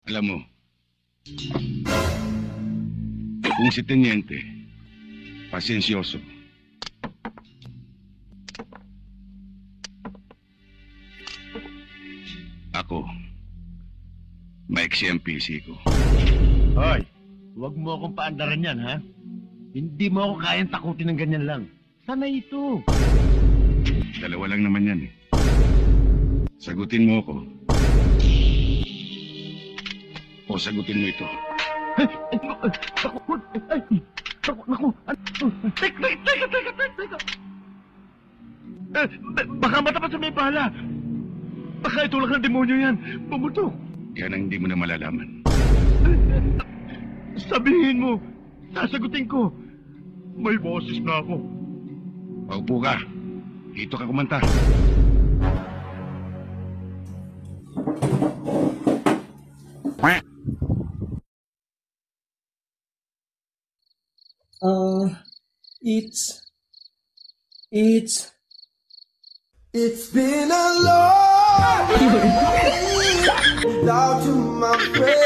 Alam mo, kung si Teniente, pasensyoso, ako, maiksi ang PC ko. Hoy, huwag mo akong paandaran yan, ha? Hindi mo ako kayang takutin ng ganyan lang. Sana ito. Dalawa lang naman yan eh. Sagutin mo ako. O sagutin mo ito. Naku. Teka. Baka matapat sa may pala. Baka ito lang ng demonyo yan. Pumutok. Yan ang hindi mo na malalaman. Sabihin mo. Sasagutin ko. May boses na ako. Paupo ka. Dito ka kumanta. It's been a long day without you, my friend.